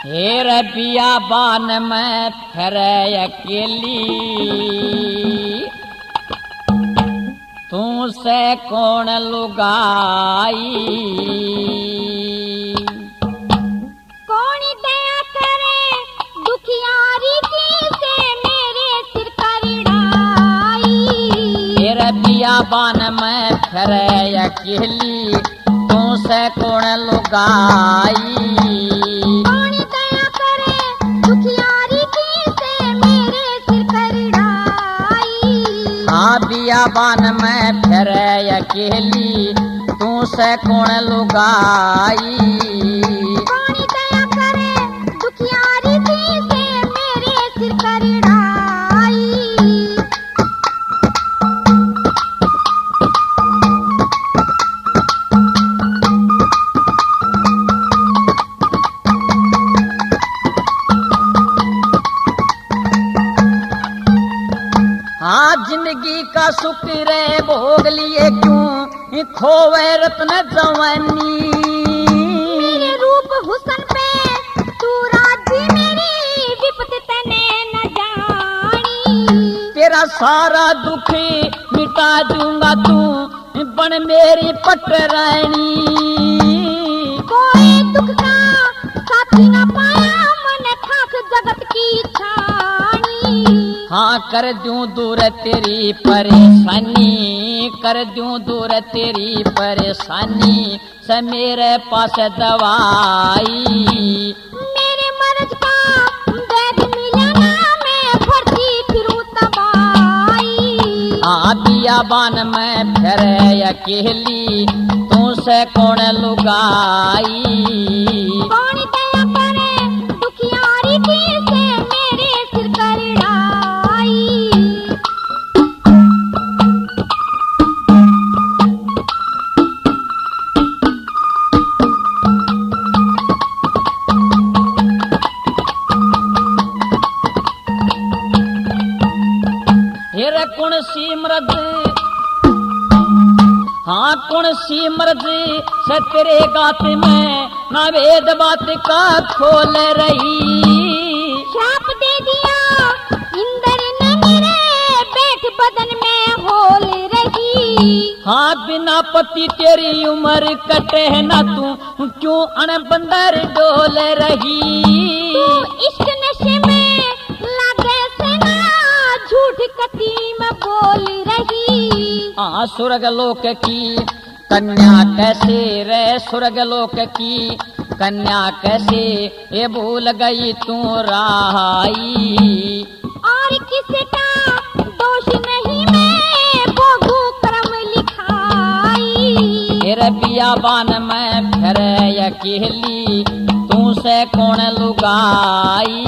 हे रबिया बान में फिर अकेली, तू से कौन लुगाई, कौन दया करे दुखियारी की से मेरे सिर करड़ाई। हे रबिया बान में फिर अकेली, तू से कौन लुगाई, बियाबान में फिर अकेली, तू से कौन लुगाई, कौन दया करे दुखियारी की से मेरे सिर करड़ाई। हाँ, जिंदगी का शुक्र भोग लिए क्यों खोवे रत्न जवानी, मेरे रूप हुस्न पे तू राजी, मेरी विपत तने न जानी। तेरा सारा दुख मिटा दूंगा, तू बन मेरी पटरानी। कोई दुख का साथी न पाया, मन खाक जगत की छानी। हाँ, कर दूं दूर तेरी परेशानी, कर दूं दूर तेरी परेशानी, से मेरे पास दवाई। मेरे मर्ज का वैद मिला ना, मैं भरती फिरूं तबाई। हाँ, बियाबान में फिर अकेली, तू से कौन लुगाई, कौन दया करे दुखियारी की से मेरे सिर करड़ाई। कौन सी मर्द, हाँ कौन सी मर्द से तेरे गात में ना वेद बात का खोल रही। श्राप दे दिया इंद्र ने मेरे बैठ बदन में होल रही। हाँ बिना पति तेरी उम्र कटे ना तू क्यों अन बंदर डोल रही। तू इश्क नशे में लागे से ना झूठ कती में बोल रही। हाँ स्वर्ग लोक की कन्या कैसे रे, स्वर्ग लोक की कन्या कैसे ये भूल गई तू राई। और किसका दोष नहीं मैं भोगू कर्म लिखाई। तेरे बियाबान में फिर अकेली तू से कौन लुगाई।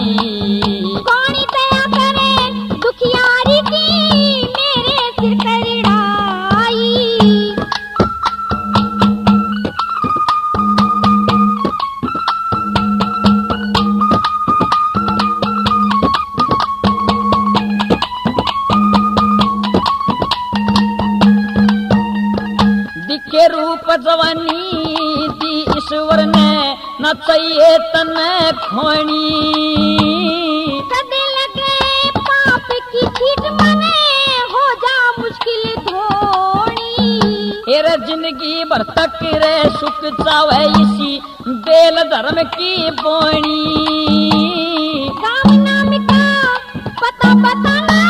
कौन दया करे दुखियारी की मेरे सिर करड़ाई। दिखे रूप जवानी दी ईश्वर ने न चाहिए तने खोनी। कदे लगे पाप की चीज मने हो जा मुश्किल धोनी। एरे जिंदगी भर तक रे सुख चावे इसी बेल धर्म की बोनी। राम नाम का पता बताना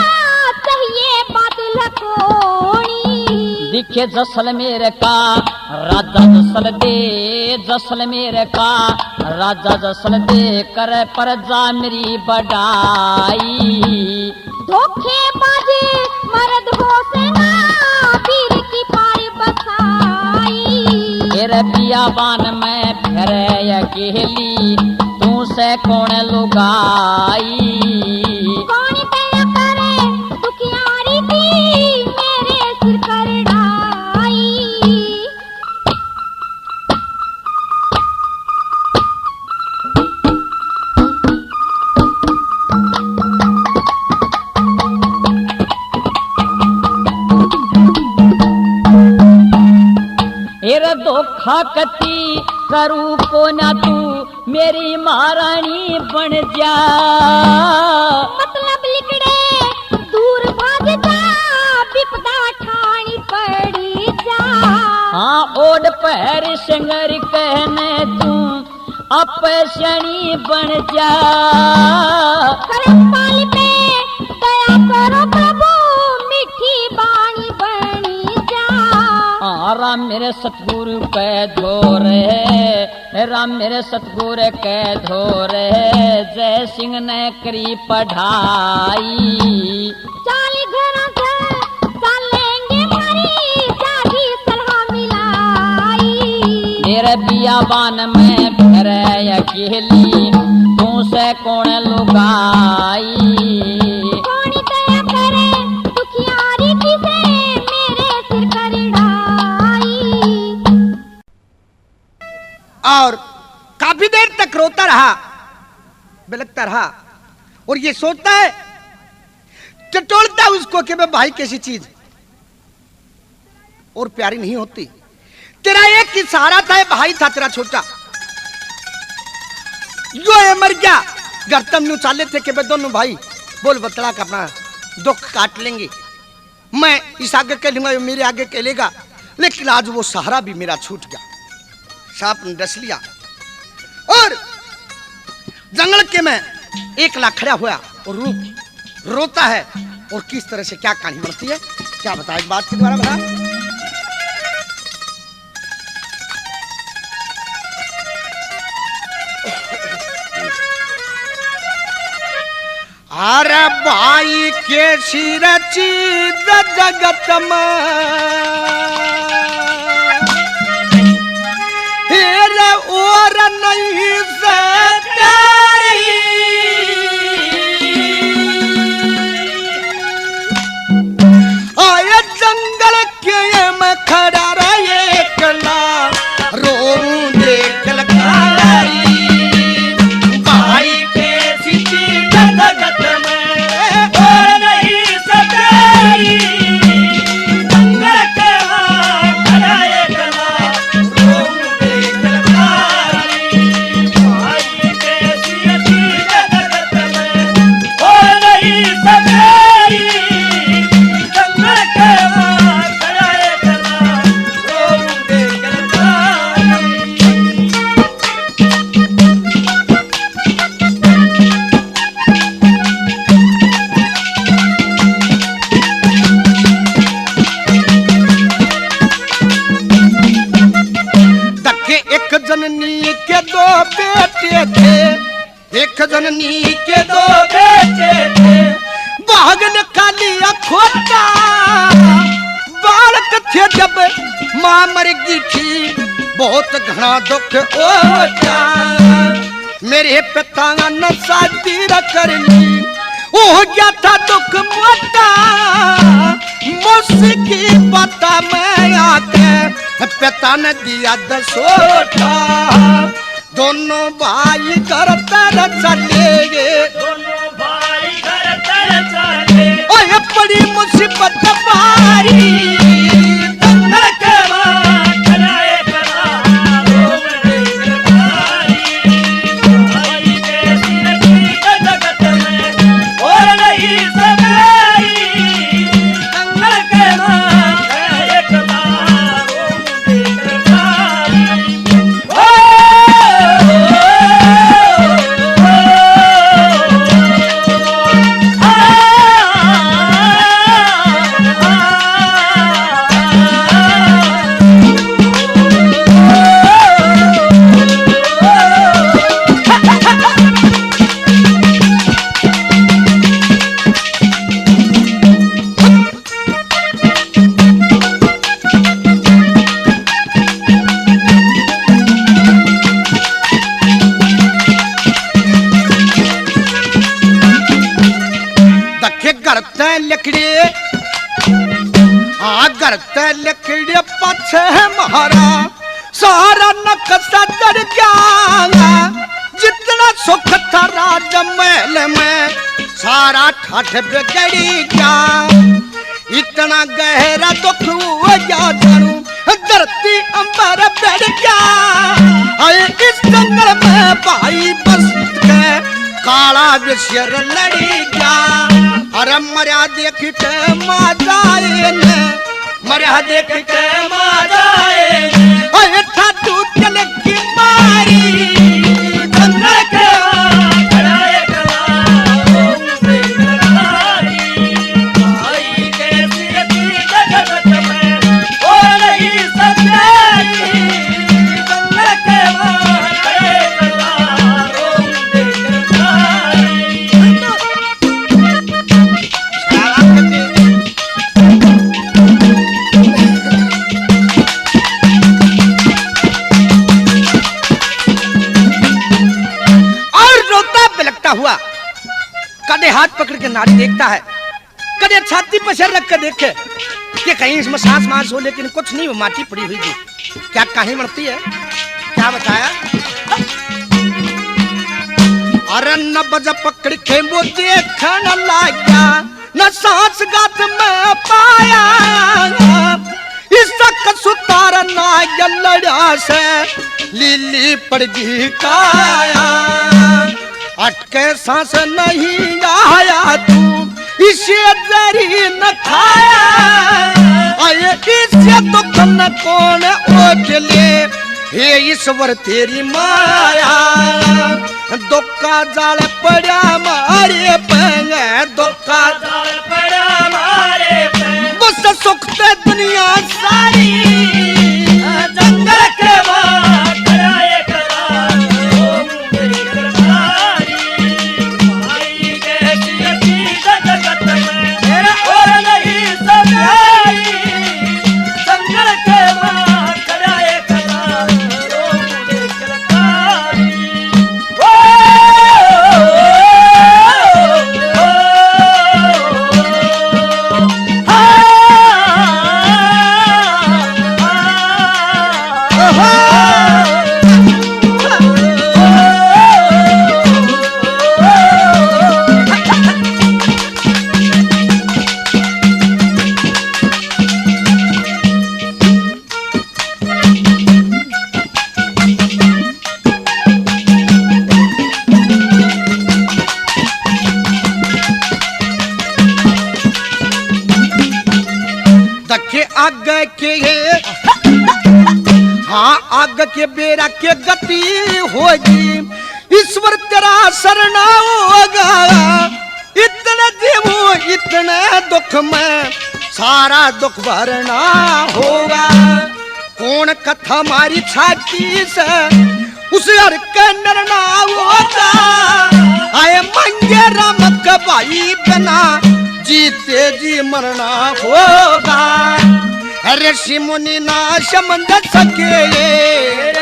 चाहिए बात लखोनी। दिखे जसल मेरे का राजा जसल दे, जसल मेरे का राजा जसल दे कर पर जा मेरी बढ़ाई। धोखेबाज मर्द हो से ना वीर की पार बसाई। तेरे बियाबान में फिर अकेली तू से कौन लुगाई। कौन दया करे दुखियारी की मेरे सिर करड़ाई। तेरे धोखा कती करू को ना तू मेरी महारानी बन जा। मतलब लिखड़े दूर भाग जा विपदा ठानी पड़ी जा। हाँ ओड पैर सिंगर कहने तू अपशनी बन जा। करम पाल पे दया करो प्रभु मीठी बाणी बनी जा। राम मेरे सतगुरु के धोरे, राम मेरे सतगुरु के धोरे जय सिंह ने करी पढ़ाई। चाल घरों से चलेंगे मारी जागी सलाह मिलाई। तेरे बियाबान में फिर अकेली तू से कौन लुगाई। कौन दया करे दुखियारी की से मेरे सिर करड़ाई। और काफी देर तक रोता रहा, बिलखता रहा और ये सोचता है, टटोलता उसको कि मैं भाई कैसी चीज और प्यारी नहीं होती। तेरा एक ही सहारा था, भाई था तेरा छोटा, जो है मर गया। गर्तम न्यू चाले थे कि मैं दोनों भाई बोल बतला का अपना दुख काट लेंगे। मैं इस आगे कह लूंगा, मेरे आगे कह लेगा, लेकिन आज वो सहारा भी मेरा छूट गया। सांप ने डस लिया और जंगल के में एक लाख खड़ा हुआ और रूप रोता है। और किस तरह से क्या कहानी बढ़ती है, क्या बताया इस बात के द्वारा बता। अरे भाई के सिर चीज जगत में और नहीं से प्यारी। आए जंगल के में खड़ा रहे कला रो देख लखाई। भाई के सिटी जगत में और नहीं से प्यारी। एक जननी के दो बेटे थे, एक जननी के दो बेटे थे, भागन का लिया खोटा, बालक थे जब मां मर गई थी, बहुत घना दुख होता। मेरे पिता ने शादी करनी, हो गया था दुख मोटा, मुझकी पता मैं आके पिता ने दिया दसोटा। दोनों भाई घर तर चले गए, दोनों भाई घर तर चले, ओए बड़ी मुसीबत बारी, लकड़े पछे मारा सारा नक्शा चढ़ गया। जितना सुख था राजमहल में सारा ठाठ बिगड़ी गया। इतना गहरा दुख हुआ जानू, धरती अंबर बढ़ गया। इस जंगल में भाई बस के काला विषय लड़ी गया। अरे मर्या देख के माजाए ने, मर्या देख के माजाए ने, अरे ठाटू चल की मारी जंगल के खड़ाए कला भाई कैसी जगत में हो रही सच्चाई। जंगल के खड़ाए हुआ। कदे हाथ पकड़ के नारी देखता है, कदे छाती पर सर रख कर देखे कि कहीं इसमें सांस मांस हो, लेकिन कुछ नहीं, वो माटी पड़ी हुई थी। क्या कहीं मरती है, क्या बताया? अरे न बजा पकड़ के वो देखने लगा, न सांस गात में पाया। इसका सुतार ना लड़ा से लीली पड़ गई काया। अटके सांस नहीं आया तू इसे जरी न खाया। आये इसे तो कन कौन ओझले, हे ईश्वर तेरी माया। दुखा जाल पड़ा मारे पंग, दुखा जाल पड़ा मारे पंग। बस सुख ते दुनिया सारी जंगल के आग के, हाँ आग के बेरा के गति होगी। ईश्वर तेरा शरणा होगा। इतने जीवो इतने दुख में सारा दुख भरना होगा। कौन कथा मारी छाती से उस हर के नरना होगा। आए मंगे रमक भाई बिना जीते जी मरना होगा। ऋषि मुनि ना समझ सके